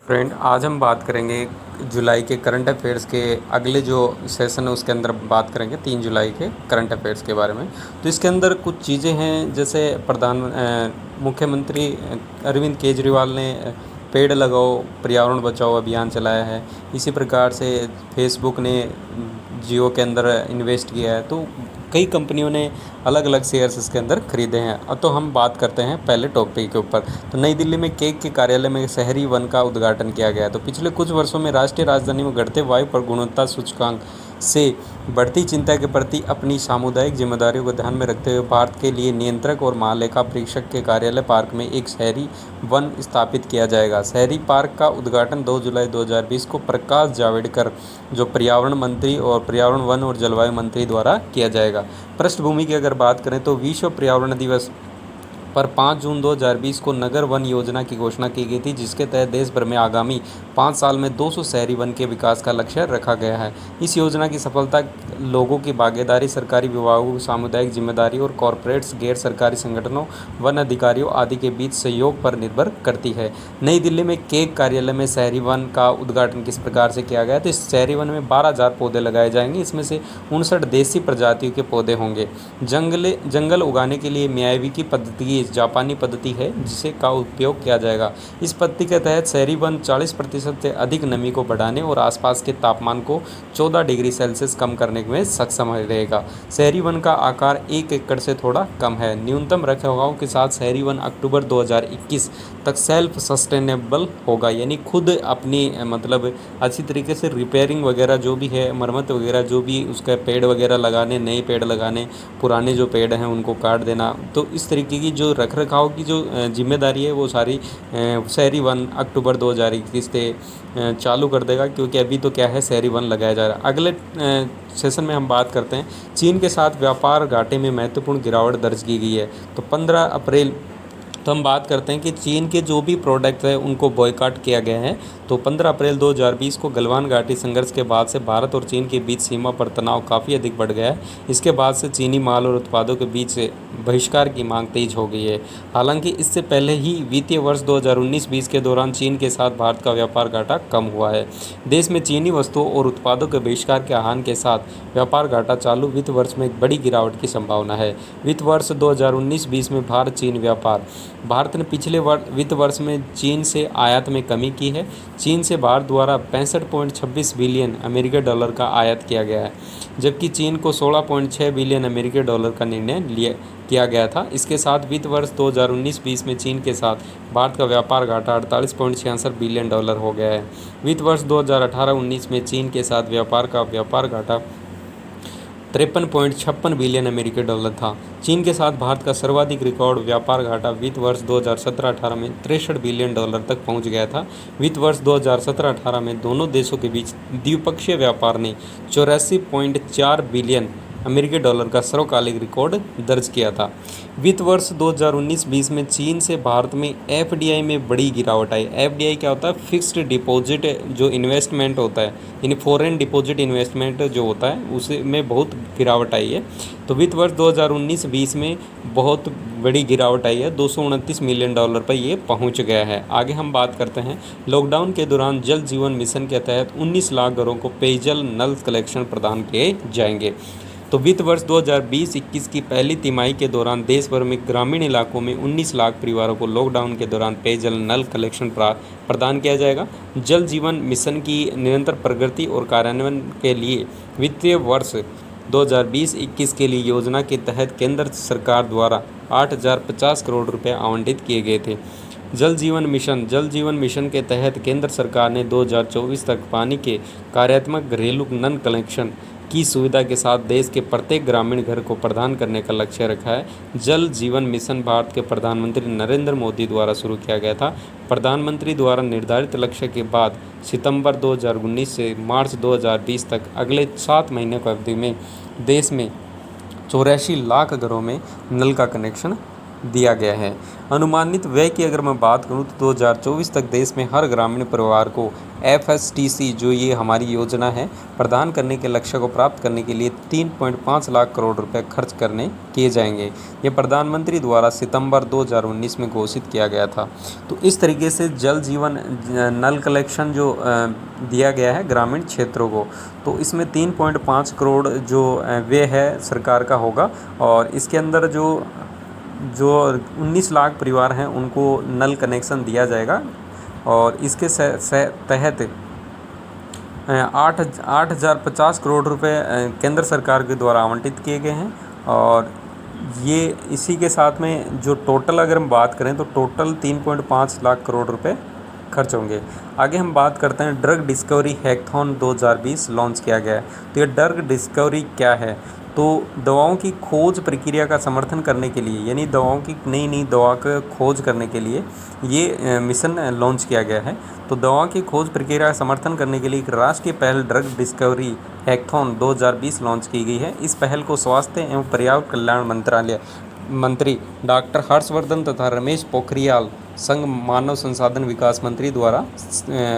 Friend, आज हम बात करेंगे जुलाई के करंट अफेयर्स के अगले जो सेशन है उसके अंदर बात करेंगे 3 जुलाई के करंट अफेयर्स के बारे में। तो इसके अंदर कुछ चीज़ें हैं, जैसे मुख्यमंत्री अरविंद केजरीवाल ने पेड़ लगाओ पर्यावरण बचाओ अभियान चलाया है। इसी प्रकार से फेसबुक ने जियो के अंदर इन्वेस्ट किया है। तो कई कंपनियों ने अलग अलग शेयर्स इसके अंदर खरीदे हैं। अब तो हम बात करते हैं पहले टॉपिक के ऊपर। तो नई दिल्ली में केक के कार्यालय में शहरी वन का उद्घाटन किया गया। तो पिछले कुछ वर्षों में राष्ट्रीय राजधानी में घटते वायु पर गुणवत्ता सूचकांक से बढ़ती चिंता के प्रति अपनी सामुदायिक जिम्मेदारियों को ध्यान में रखते हुए भारत के लिए नियंत्रक और महालेखा परीक्षक के कार्यालय पार्क में एक शहरी वन स्थापित किया जाएगा। शहरी पार्क का उद्घाटन 2 जुलाई 2020 को प्रकाश जावड़ेकर, जो पर्यावरण मंत्री और पर्यावरण वन और जलवायु मंत्री द्वारा किया जाएगा। पृष्ठभूमि की अगर बात करें तो विश्व पर्यावरण दिवस पर 5 जून 2020 को नगर वन योजना की घोषणा की गई थी, जिसके तहत देश भर में आगामी 5 साल में 200 शहरी वन के विकास का लक्ष्य रखा गया है। इस योजना की सफलता लोगों की भागीदारी, सरकारी विभागों, सामुदायिक जिम्मेदारी और कॉरपोरेट्स, गैर सरकारी संगठनों, वन अधिकारियों आदि के बीच सहयोग पर निर्भर करती है। नई दिल्ली में केक कार्यालय में शहरी वन का उद्घाटन किस प्रकार से किया गया? तो इस शहरी वन में 12,000 पौधे लगाए जाएंगे। इसमें से 59 देसी प्रजातियों के पौधे होंगे। जंगल उगाने के लिए मियावाकी पद्धति जापानी पद्धति है, जिसे का उपयोग किया जाएगा। इस पद्धति के तहत शहरी वन 40% से अधिक नमी को बढ़ाने और आसपास के तापमान को 14 डिग्री सेल्सियस कम करने में सक्षम रहेगा। शहरी वन का आकार 1 एकड़ से थोड़ा कम है। न्यूनतम रखरखाव के साथ शहरी वन अक्टूबर 2021 तक सेल्फ सस्टेनेबल होगा, यानी खुद अपनी मतलब अच्छी तरीके से रिपेयरिंग वगैरह जो भी है, मरम्मत वगैरह जो भी, उसका पेड़ वगैरह लगाने, नए पेड़ लगाने, पुराने जो पेड़ हैं उनको काट देना। तो इस तरीके की जो रखरखाव की जो जिम्मेदारी है वो सारी शहरी वन अक्टूबर 2021 से चालू कर देगा, क्योंकि अभी तो क्या है, शहरी वन लगाया जा रहा है। अगले सेशन में हम बात करते हैं चीन के साथ व्यापार घाटे में महत्वपूर्ण गिरावट दर्ज की गई है। तो 15 अप्रैल तो हम बात करते हैं कि चीन के जो भी प्रोडक्ट है उनको बॉयकॉट किया गया है। तो 15 अप्रैल 2020 को गलवान घाटी संघर्ष के बाद से भारत और चीन के बीच सीमा पर तनाव काफ़ी अधिक बढ़ गया है। इसके बाद से चीनी माल और उत्पादों के बीच से बहिष्कार की मांग तेज हो गई है। हालांकि इससे पहले ही वित्तीय वर्ष 2019-20 के दौरान चीन के साथ भारत का व्यापार घाटा कम हुआ है। देश में चीनी वस्तुओं और उत्पादों के बहिष्कार के आह्वान के साथ व्यापार घाटा चालू वित्त वर्ष में एक बड़ी गिरावट की संभावना है। वित्त वर्ष 2019-20 में भारत चीन व्यापार। भारत ने पिछले वित्त वर्ष में चीन से आयात में कमी की है। चीन से भारत द्वारा 65.26 बिलियन अमेरिकी डॉलर का आयात किया गया है, जबकि चीन को 16.6 बिलियन अमेरिकी डॉलर का निर्णय किया गया था। इसके साथ वित्त वर्ष 2019-20 में चीन के साथ भारत का व्यापार घाटा 48.66 बिलियन डॉलर हो गया है। वित्त वर्ष 2018-19 में चीन के साथ व्यापार घाटा 53.56 बिलियन अमेरिकी डॉलर था। चीन के साथ भारत का सर्वाधिक रिकॉर्ड व्यापार घाटा वित्त वर्ष 2017-18 में 63 बिलियन डॉलर तक पहुंच गया था। वित्त वर्ष 2017-18 में दोनों देशों के बीच द्विपक्षीय व्यापार ने 84.4 बिलियन अमेरिकी डॉलर का सर्वकालिक रिकॉर्ड दर्ज किया था। वित्त वर्ष 2019-20 में चीन से भारत में एफडीआई में बड़ी गिरावट आई। एफडीआई क्या होता है? फिक्स्ड डिपॉजिट जो इन्वेस्टमेंट होता है, यानी फॉरेन डिपॉजिट इन्वेस्टमेंट जो होता है उसमें बहुत गिरावट आई है। तो वित्त वर्ष 2019-20 में बहुत बड़ी गिरावट आई है, 229 मिलियन डॉलर पर ये पहुंच गया है। आगे हम बात करते हैं लॉकडाउन के दौरान जल जीवन मिशन के तहत 19 लाख घरों को पेयजल नल कलेक्शन प्रदान किए जाएंगे। तो वित्त वर्ष 2020-21 की पहली तिमाही के दौरान देश भर में ग्रामीण इलाकों में 19 लाख परिवारों को लॉकडाउन के दौरान पेयजल नल कलेक्शन प्रदान किया जाएगा। जल जीवन मिशन की निरंतर प्रगति और कार्यान्वयन के लिए वित्तीय वर्ष 2020-21 के लिए योजना के तहत केंद्र सरकार द्वारा 8,050 करोड़ रुपये आवंटित किए गए थे। जल जीवन मिशन के तहत केंद्र सरकार ने 2024 तक पानी के कार्यात्मक घरेलू नल कनेक्शन की सुविधा के साथ देश के प्रत्येक ग्रामीण घर को प्रदान करने का लक्ष्य रखा है। जल जीवन मिशन भारत के प्रधानमंत्री नरेंद्र मोदी द्वारा शुरू किया गया था। प्रधानमंत्री द्वारा निर्धारित लक्ष्य के बाद सितंबर 2019 से मार्च 2020 तक अगले 7 महीने की अवधि में देश में 84 लाख घरों में नल का कनेक्शन दिया गया है। अनुमानित व्यय की अगर मैं बात करूं तो 2024 तक देश में हर ग्रामीण परिवार को एफएसटीसी जो ये हमारी योजना है प्रदान करने के लक्ष्य को प्राप्त करने के लिए 3.5 लाख करोड़ रुपए खर्च करने किए जाएंगे। ये प्रधानमंत्री द्वारा सितंबर 2019 में घोषित किया गया था। तो इस तरीके से जल जीवन नल कलेक्शन जो दिया गया है ग्रामीण क्षेत्रों को, तो इसमें 3.5 करोड़ जो व्यय है सरकार का होगा और इसके अंदर जो 19 लाख परिवार हैं उनको नल कनेक्शन दिया जाएगा और इसके तहत 8,050 करोड़ रुपए केंद्र सरकार के द्वारा आवंटित किए गए हैं और ये इसी के साथ में जो टोटल अगर हम बात करें तो टोटल 3.5 लाख करोड़ रुपए खर्च होंगे। आगे हम बात करते हैं ड्रग डिस्कवरी हैकथॉन 2020 लॉन्च किया गया है। तो ये ड्रग डिस्कवरी क्या है? तो दवाओं की खोज प्रक्रिया का समर्थन करने के लिए, यानी दवाओं की नई दवा का खोज करने के लिए ये मिशन लॉन्च किया गया है। तो दवाओं की खोज प्रक्रिया का समर्थन करने के लिए एक राष्ट्रीय पहल ड्रग डिस्कवरी हैकथॉन 2020 लॉन्च की गई है। इस पहल को स्वास्थ्य एवं पर्यावरण कल्याण मंत्रालय मंत्री डॉक्टर हर्षवर्धन तथा रमेश पोखरियाल संघ मानव संसाधन विकास मंत्री द्वारा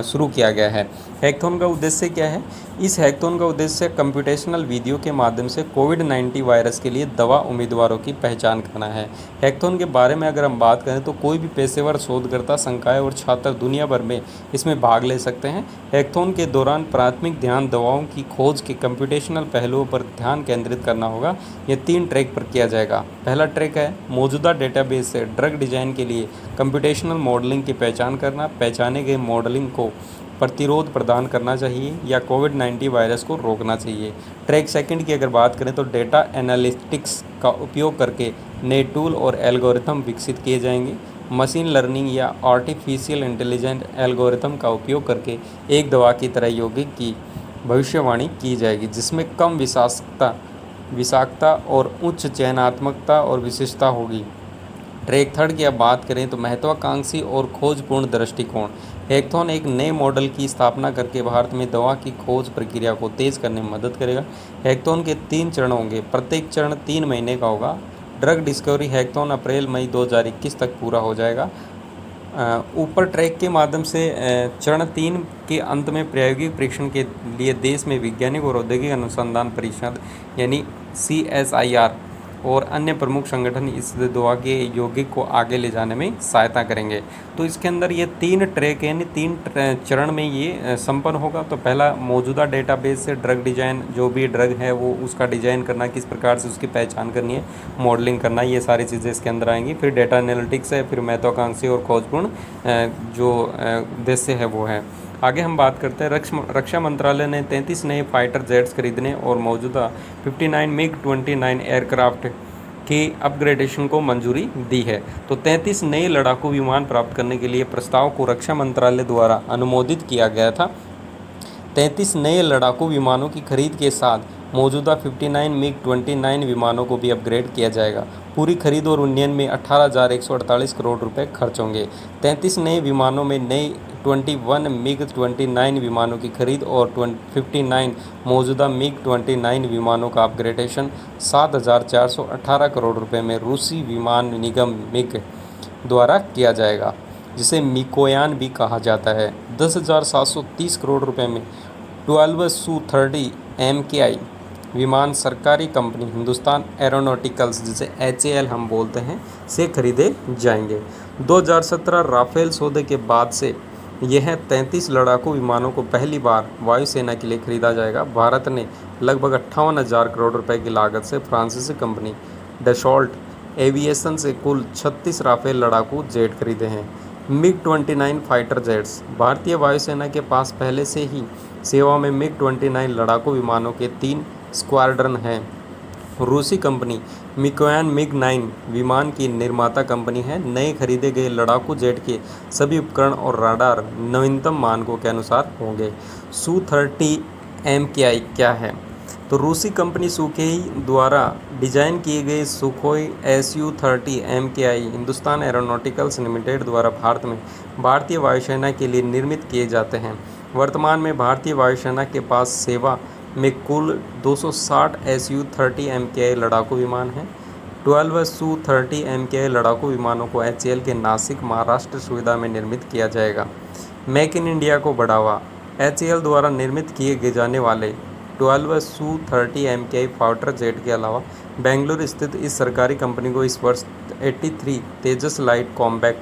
शुरू किया गया है। हैकथॉन का उद्देश्य क्या है? इस हैकथॉन का उद्देश्य कंप्यूटेशनल वीडियो के माध्यम से कोविड-19 वायरस के लिए दवा उम्मीदवारों की पहचान करना है। हैकथॉन के बारे में अगर हम बात करें तो कोई भी पेशेवर शोधकर्ता, संकाय और छात्र दुनिया भर में इसमें भाग ले सकते हैं। हैकथॉन के दौरान प्राथमिक ध्यान दवाओं की खोज के कंप्यूटेशनल पहलुओं पर ध्यान केंद्रित करना होगा। यह 3 ट्रैक पर किया जाएगा। पहला ट्रैक है मौजूदा डेटाबेस से ड्रग डिजाइन के लिए कंप्यूटेशनल मॉडलिंग की पहचान करना। पहचाने गए मॉडलिंग को प्रतिरोध प्रदान करना चाहिए या कोविड-19 वायरस को रोकना चाहिए। ट्रैक सेकंड की अगर बात करें तो डेटा एनालिटिक्स का उपयोग करके नए टूल और एल्गोरिथम विकसित किए जाएंगे। मशीन लर्निंग या आर्टिफिशियल इंटेलिजेंट एल्गोरिथम का उपयोग करके एक दवा की तरह यौगिक की भविष्यवाणी की जाएगी जिसमें कम विषाक्तता और उच्च चयनात्मकता और विशिष्टता होगी। ट्रैक थर्ड की अब बात करें तो महत्वाकांक्षी और खोजपूर्ण दृष्टिकोण। हैकथॉन एक नए मॉडल की स्थापना करके भारत में दवा की खोज प्रक्रिया को तेज़ करने में मदद करेगा। हैकथॉन के 3 चरण होंगे, प्रत्येक चरण 3 महीने का होगा। ड्रग डिस्कवरी हैकथॉन अप्रैल-मई 2021 तक पूरा हो जाएगा। ऊपर ट्रैक के माध्यम से चरण 3 के अंत में प्रायोगिक परीक्षण के लिए देश में वैज्ञानिक और औद्योगिक अनुसंधान परिषद यानी CSIR और अन्य प्रमुख संगठन इस दवा के यौगिक को आगे ले जाने में सहायता करेंगे। तो इसके अंदर ये 3 ट्रैक यानी 3 चरण में ये संपन्न होगा। तो पहला मौजूदा डेटाबेस से ड्रग डिजाइन, जो भी ड्रग है वो उसका डिजाइन करना, किस प्रकार से उसकी पहचान करनी है, मॉडलिंग करना, ये सारी चीज़ें इसके अंदर आएंगी। फिर डेटा एनालिटिक्स है, फिर महत्वाकांक्षी और खोजपूर्ण जो उद्देश्य है वो है। आगे हम बात करते हैं रक्षा मंत्रालय ने 33 नए फाइटर जेट्स खरीदने और मौजूदा 59 MiG-29 एयरक्राफ्ट की अपग्रेडेशन को मंजूरी दी है। तो 33 नए लड़ाकू विमान प्राप्त करने के लिए प्रस्ताव को रक्षा मंत्रालय द्वारा अनुमोदित किया गया था। 33 नए लड़ाकू विमानों की खरीद के साथ मौजूदा 59 MiG-29 विमानों को भी अपग्रेड किया जाएगा। पूरी खरीद और उन्नयन में 18,148 करोड़ रुपए खर्च होंगे। 33 नए विमानों में नए 21 MiG-29 विमानों की खरीद और 59 मौजूदा MiG-29 विमानों का अपग्रेडेशन 7,418 करोड़ रुपए में रूसी विमान निगम मिग द्वारा किया जाएगा, जिसे मिकोयान भी कहा जाता है। 10,730 करोड़ रुपए में 12 Su-30 MKI विमान सरकारी कंपनी हिंदुस्तान एरोनॉटिकल्स, जिसे HAL हम बोलते हैं, से खरीदे जाएंगे। 2017 राफेल सौदे के बाद से यह 33 लड़ाकू विमानों को पहली बार वायुसेना के लिए खरीदा जाएगा। भारत ने लगभग 58,000 करोड़ रुपए की लागत से फ्रांसीसी कंपनी डसॉल्ट एविएशन से कुल 36 राफेल लड़ाकू जेट खरीदे हैं। MiG-29 fighter jets. भारतीय वायुसेना के पास पहले से ही सेवा में MiG-29 लड़ाकू विमानों के 3 स्क्वाड्रन हैं। रूसी कंपनी मिकोयान MiG-9 विमान की निर्माता कंपनी है। नए खरीदे गए लड़ाकू जेट के सभी उपकरण और राडार नवीनतम मानकों के अनुसार होंगे। Su-30 MKI क्या है? तो रूसी कंपनी सुखोई द्वारा डिजाइन किए गए Sukhoi Su-30 MKI Hindustan aeronauticals limited द्वारा भारत में भारतीय वायुसेना के लिए निर्मित किए जाते हैं। वर्तमान में भारतीय वायुसेना के पास सेवा में कुल 260 Su-30 MKI लड़ाकू विमान हैं। 12 Su-30 MKI लड़ाकू विमानों को HAL के नासिक महाराष्ट्र सुविधा में निर्मित किया जाएगा। मेक इन इंडिया को बढ़ावा। HAL द्वारा निर्मित किए जाने वाले 12 Su-30 MKI फाइटर जेट के अलावा बेंगलुरु स्थित इस सरकारी कंपनी को इस वर्ष 83 Tejas light combat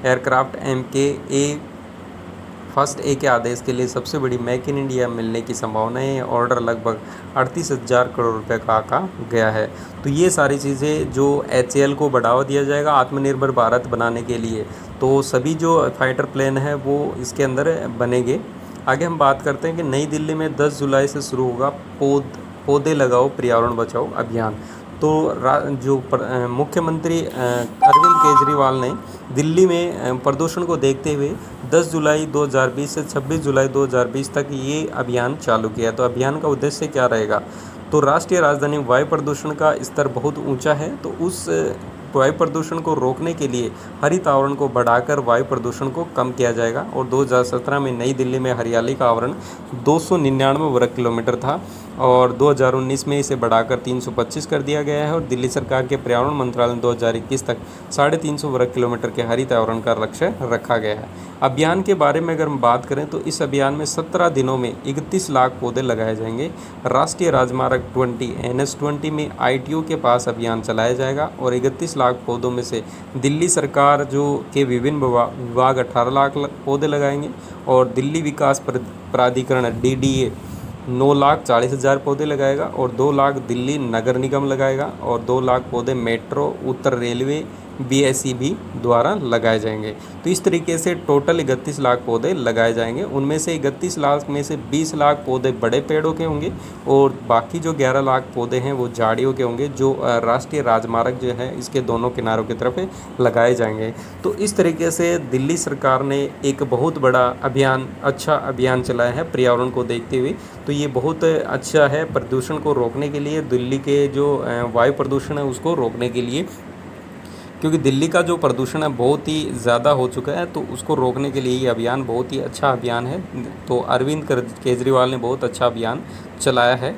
aircraft MKA first A के आदेश के लिए सबसे बड़ी मेक इन इंडिया मिलने की संभावना है। ऑर्डर लगभग 38,000 करोड़ रुपए का आका गया है। तो ये सारी चीज़ें जो HAL को बढ़ावा दिया जाएगा आत्मनिर्भर भारत बनाने के लिए, तो सभी जो फाइटर प्लेन है वो इसके अंदर बनेंगे। आगे हम बात करते हैं कि नई दिल्ली में 10 जुलाई से शुरू होगा पौधे लगाओ पर्यावरण बचाओ अभियान। तो मुख्यमंत्री अरविंद केजरीवाल ने दिल्ली में प्रदूषण को देखते हुए 10 जुलाई 2020 से 26 जुलाई 2020 तक ये अभियान चालू किया। तो अभियान का उद्देश्य क्या रहेगा? तो राष्ट्रीय राजधानी वायु प्रदूषण का स्तर बहुत ऊंचा है, तो उस वायु प्रदूषण को रोकने के लिए हरित आवरण को बढ़ाकर वायु प्रदूषण को कम किया जाएगा। और 2017 में नई दिल्ली में हरियाली का आवरण 299 वर्ग किलोमीटर था और 2019 में इसे बढ़ाकर 325 कर दिया गया है। और दिल्ली सरकार के पर्यावरण मंत्रालय ने 2021 तक 350 वर्ग किलोमीटर के हरित आवरण का लक्ष्य रखा गया है। अभियान के बारे में अगर हम बात करें तो इस अभियान में 17 दिनों में 31 लाख पौधे लगाए जाएंगे। राष्ट्रीय राजमार्ग 20 NH20 में ITO के पास अभियान चलाया जाएगा और 31 लाख पौधों में से दिल्ली सरकार जो के विभिन्न विभाग 18 लाख पौधे लगाएंगे और दिल्ली विकास प्राधिकरण DDA 9,40,000 पौधे लगाएगा और 2 लाख दिल्ली नगर निगम लगाएगा और 2 लाख पौधे मेट्रो उत्तर रेलवे BSEB द्वारा लगाए जाएंगे। तो इस तरीके से टोटल 31 लाख पौधे लगाए जाएंगे। उनमें से 31 लाख में से 20 लाख पौधे बड़े पेड़ों के होंगे और बाकी जो 11 लाख पौधे हैं वो झाड़ियों के होंगे, जो राष्ट्रीय राजमार्ग जो है इसके दोनों किनारों की तरफ लगाए जाएंगे। तो इस तरीके से दिल्ली सरकार ने एक बहुत बड़ा अभियान, अच्छा अभियान चलाया है पर्यावरण को देखते हुए। तो ये बहुत अच्छा है प्रदूषण को रोकने के लिए, दिल्ली के जो वायु प्रदूषण है उसको रोकने के लिए, क्योंकि दिल्ली का जो प्रदूषण है बहुत ही ज़्यादा हो चुका है। तो उसको रोकने के लिए ये अभियान बहुत ही अच्छा अभियान है। तो अरविंद केजरीवाल ने बहुत अच्छा अभियान चलाया है।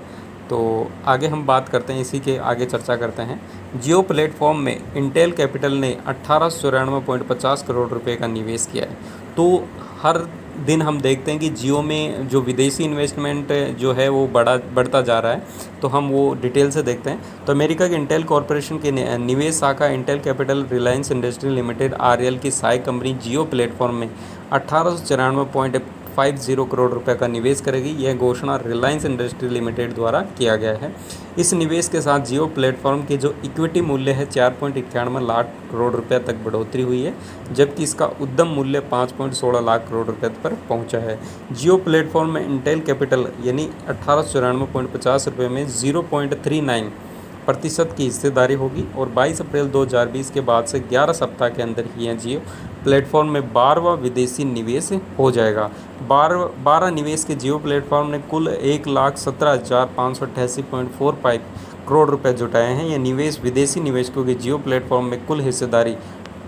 तो आगे हम बात करते हैं, इसी के आगे चर्चा करते हैं। जियो प्लेटफॉर्म में इंटेल कैपिटल ने 1894.50 करोड़ रुपए का निवेश किया है। तो हर दिन हम देखते हैं कि जियो में जो विदेशी इन्वेस्टमेंट जो है वो बढ़ता जा रहा है। तो हम वो डिटेल से देखते हैं। तो अमेरिका के इंटेल कॉरपोरेशन के निवेश शाखा Intel capital Reliance industry limited RL की सहायक कंपनी जियो प्लेटफॉर्म में 1894.50 करोड़ रुपए का निवेश करेगी। यह घोषणा रिलायंस इंडस्ट्री लिमिटेड द्वारा किया गया है। इस निवेश के साथ जियो प्लेटफॉर्म के जो इक्विटी मूल्य है 4.91 लाख करोड़ रुपए तक बढ़ोतरी हुई है, जबकि इसका उद्यम मूल्य 5.16 लाख करोड़ रुपए पर पहुंचा है। जियो प्लेटफॉर्म में इंटेल कैपिटल यानी 1894.50 रुपये में 0.39% की हिस्सेदारी होगी और 22 अप्रैल 2020 के बाद से 11 सप्ताह के अंदर ही जियो प्लेटफॉर्म में 12वां विदेशी निवेश हो जाएगा। 12 निवेश के जियो प्लेटफॉर्म ने कुल 1,17,588.45 करोड़ रुपए जुटाए हैं। यह निवेश विदेशी निवेशकों के जियो प्लेटफॉर्म में कुल हिस्सेदारी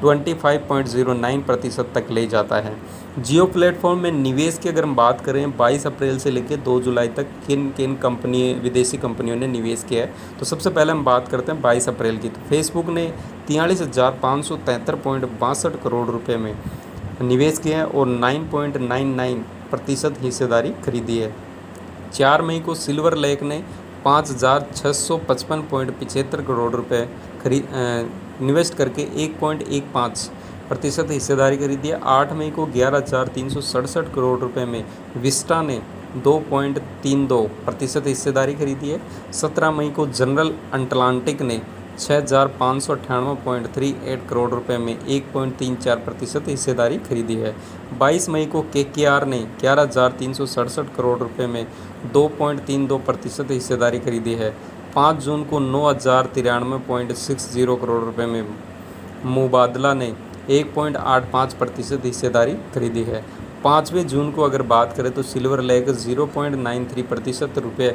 25.09% तक ले जाता है। जियो प्लेटफॉर्म में निवेश की अगर हम बात करें 22 अप्रैल से लेकर 2 जुलाई तक किन किन विदेशी कंपनियों ने निवेश किया है, तो सबसे पहले हम बात करते हैं 22 अप्रैल की। तो फेसबुक ने 43,573.62 करोड़ रुपए में निवेश किया है और 9.99% हिस्सेदारी खरीदी है। 4 मई को सिल्वर लेक ने 5,655.75 करोड़ रुपए इन्वेस्ट करके 1.15% हिस्सेदारी खरीदी है। 8 मई को 11,367 करोड़ रुपए में विस्टा ने 2.32% हिस्सेदारी खरीदी है। 17 मई को जनरल अटलांटिक ने 6,598.38 करोड़ रुपए में 1.34% हिस्सेदारी खरीदी है। 22 मई को KKR ने 11,367 करोड़ रुपए में 2.32% हिस्सेदारी खरीदी है। 5 जून को 9,093.60 करोड़ रुपए में मुबादला ने 1.85% हिस्सेदारी खरीदी है। 5वें जून को अगर बात करें तो सिल्वर लेक 0.93% रुपये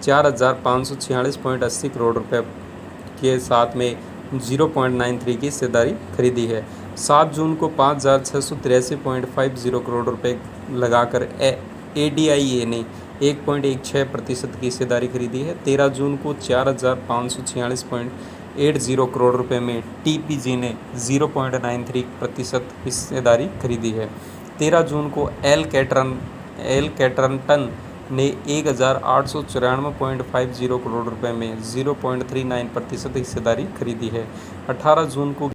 4,546.80 करोड़ रुपए के साथ में 0.93 की हिस्सेदारी खरीदी है। 7 जून को 5,683.50 करोड़ रुपए लगाकर ADIA ने 1.16% की हिस्सेदारी खरीदी है। 13 जून को 0.80 करोड़ रुपए में TPG ने 0.93% हिस्सेदारी खरीदी है। 13 जून को एल कैटरटन ने 1,894.50 करोड़ रुपए में 0.39% हिस्सेदारी खरीदी है। 18 जून को